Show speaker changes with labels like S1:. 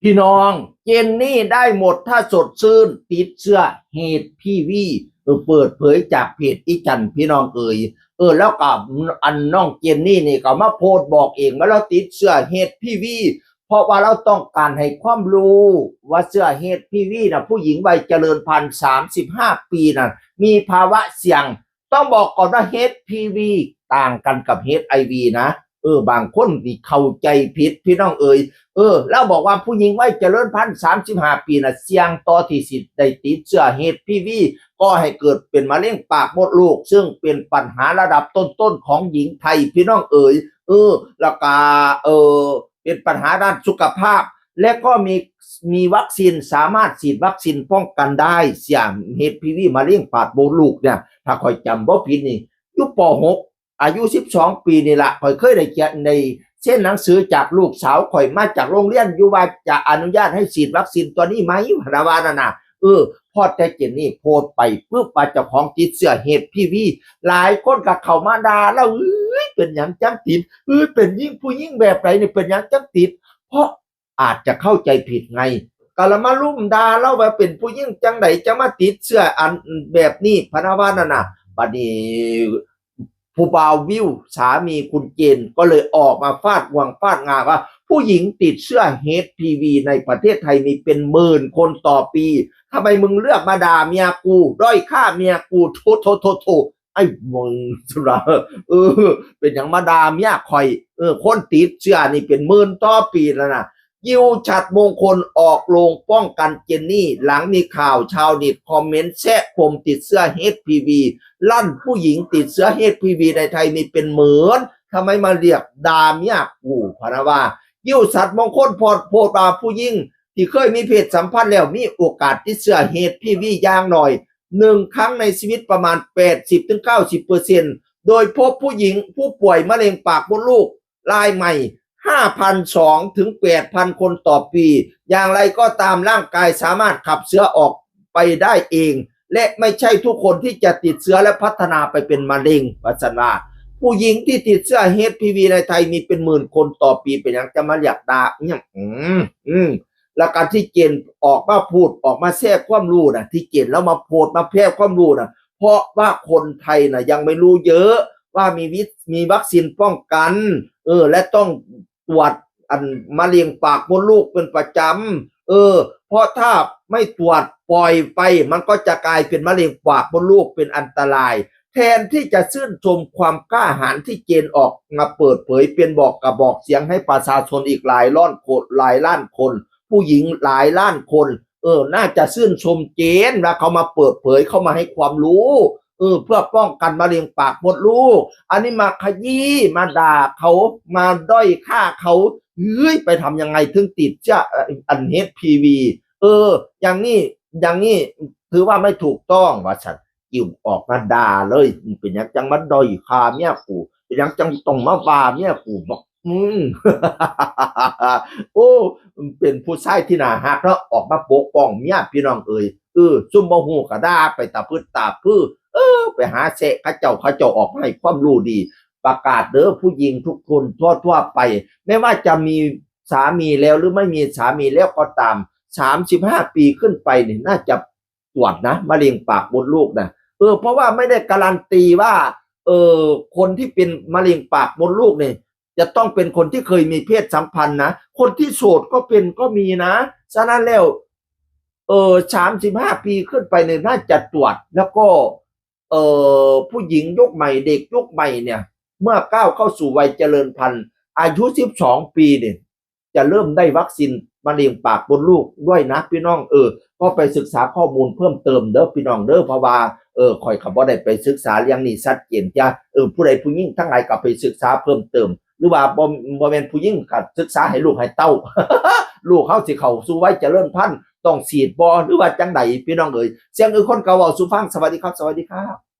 S1: พี่น้องเจนนี่ได้หมดถ้าสดชื่นติดเสื้อเฮดพี่วีเปิดเผยจากเพจอีจันพี่น้องแล้วกับอันน้องเจนนี่นี่ก็มาโพสต์บอกเองว่าเราติดเสื้อเฮดพี่วีเพราะว่าเราต้องการให้ความรู้ว่าเสื้อเฮดพี่วีนะผู้หญิงวัยเจริญพันธุ์35 ปีนะมีภาวะเสี่ยงต้องบอกก่อนว่าเฮดพีวีต่างกันกับเฮดไอวีนะบางคนที่เข้าใจผิดพี่น้องแล้วบอกว่าผู้หญิงวัยเจริญพันธุ์35 ปีนะเสี่ยงต่อที่สิได้ติดเชื้อเฮดพีวีก็ให้เกิดเป็นมะเร็งปากมดลูกซึ่งเป็นปัญหาระดับต้นๆของหญิงไทยพี่น้องแล้วก็เป็นปัญหาด้านสุขภาพและก็มีวัคซีนสามารถฉีดวัคซีนป้องกันได้เสี่ยงเฮดพีวีมะเร็งปากมดลูกเนี่ยถ้าคอยจำบ่ผิดนี่อยู่ป .6 อายุ12 ปีนี่ละข่อยเคยได้เขียนในเช่นหนังสือจากลูกสาวข่อยมาจากโรงเรียนอยู่ว่าจะอนุญาตให้ฉีดวัคซีนตัวนี้ไหมพนาวานาพอแต่เจนนี่โพสไปปุ๊บว่าเจ้าของติดเสื้อเฮดพีวีหลายคนก็เข้ามาด่าแล้วเป็นอย่างจังติดเป็นยิ่งผู้ยิ่งแบบไหนนี่เป็นอย่างจังติดเพราะอาจจะเข้าใจผิดไงก็ละมาลุ่มด่าเล่าว่าเป็นผู้ยิ่งจังไหนจะมาติดเสื้ออันแบบนี้พนาวานาบัดนี้ผู้บ่าววิวสามีคุณเจนก็เลยออกมาฟาดงวงฟาดงาว่าผู้หญิงติดเชื้อเฮดพีวีในประเทศไทยมีเป็นหมื่นคนต่อปีทำไมมึงเลือกมาด่าเมียกูด้อยค่าเมียกูโถไอ้มึงสุราเป็นอย่างมาด่าเมียคอยคนติดเชื้อนี่เป็นหมื่นต่อปีแล้วนะยิวฉัดมงคลออกโรงป้องกันเจนนี่หลังมีข่าวชาวเน็ตคอมเมนต์แซะปมติดเชื้อเฮดพีวีลั่นผู้หญิงติดเชื้อเฮดพีวีในไทยมีเป็นหมื่นทำไมมาเรียกดามยากกูพะนะว่ายิ่วสัตว์มงคลโพดาผู้หญิงที่เคยมีเพศสัมพันธ์แล้วมีโอกาสติดเชื้อเฮดพีวีอย่างหน่อย1 ครั้งในชีวิตประมาณ 80-90% โดยพบผู้หญิงผู้ป่วยมะเร็งปากมดลูกรายใหม่5,200 ถึง 8,000 คนต่อปีอย่างไรก็ตามร่างกายสามารถขับเชื้อออกไปได้เองและไม่ใช่ทุกคนที่จะติดเชื้อและพัฒนาไปเป็นมะเร็งวัชนาผู้หญิงที่ติดเชื้อเฮดพีวีในไทยมีเป็นหมื่นคนต่อปีเป็นอย่างจะมาเรียกดาเนี่ยแล้วการที่เจนออกมาพูดออกมาแทรกความรู้นะที่เจนแล้วมาโพสมาแพร่ความรู้นะเพราะว่าคนไทยนะยังไม่รู้เยอะว่ามีวัคซีนป้องกันและต้องตรวจอันมะเร็งปากมดลูกเป็นประจำเพราะถ้าไม่ตรวจปล่อยไปมันก็จะกลายเป็นมะเร็งปากมดลูกเป็นอันตรายแทนที่จะชื่นชมความกล้าหาญที่เจนออกมาเปิดเผยเป็นบอกกระบอกเสียงให้ประชาชนอีกหลายล้านคนผู้หญิงหลายล้านคนน่าจะชื่นชมเจนแล้วเขามาเปิดเผยเข้ามาให้ความรู้เพื่อป้องกันมะเร็งปากมดลูกอันนี้มาขยี้มาด่าเขามาด้อยค่าเขาไปทำยังไงถึงติดจะอันเฮดพีวีอย่างนี้ถือว่าไม่ถูกต้องว่าฉันกิ่วออกมาด่าเลยเป็นยังจังมาด้อยค่าเมียกูเป็นยังจังต้องมาว่าเมียกูบอกโอ้เป็นผู้ชายที่น่าฮักแล้วออกมาปกป้องเมียพี่น้องซุ่มบ่ฮู้ก็ด่าไปตาพื้นตาพื้นไปหาเสะเขาเจ้าออกให้ความรู้ดีประกาศเด้อผู้หญิงทุกคนทั่วไปไม่ว่าจะมีสามีแล้วหรือไม่มีสามีแล้วก็ตาม35 ปีขึ้นไปเนี่ยน่าจะตรวจนะมะเร็งปากมดลูกนะเพราะว่าไม่ได้การันตีว่าคนที่เป็นมะเร็งปากมดลูกเนี่ยจะต้องเป็นคนที่เคยมีเพศสัมพันธ์นะคนที่โสดก็เป็นก็มีนะฉะนั้นแล้ว35 ปีขึ้นไปเนี่ยน่าจะตรวจแล้วก็ผู้หญิงยุคใหม่เด็กยุคใหม่เนี่ยเมื่อก้าวเข้าสู่วัยเจริญพันธุ์อายุ12 ปีเนี่ยจะเริ่มได้วัคซีนมะเร็งปากมดลูกด้วยนะพี่น้องก็ไปศึกษาข้อมูลเพิ่มเติมเด้อพี่น้องเด้อเพราะว่าข่อยขับบ่ได้ไปศึกษาเรื่องนี้ชัดเจนจ้ะผู้ใดผู้หญิงทั้งหลายก็ไปศึกษาเพิ่มเติมหรือว่าบ่แม่นผู้หญิงก็ศึกษาให้ลูกให้เต้า ลูกเขาสิเข้าสู่วัยเจริญพันธุ์ต้องฉีดบ่หรือว่าจังไดพี่น้องเสียงคนเก่าเว้าสู่ฟังสวัสดีครับ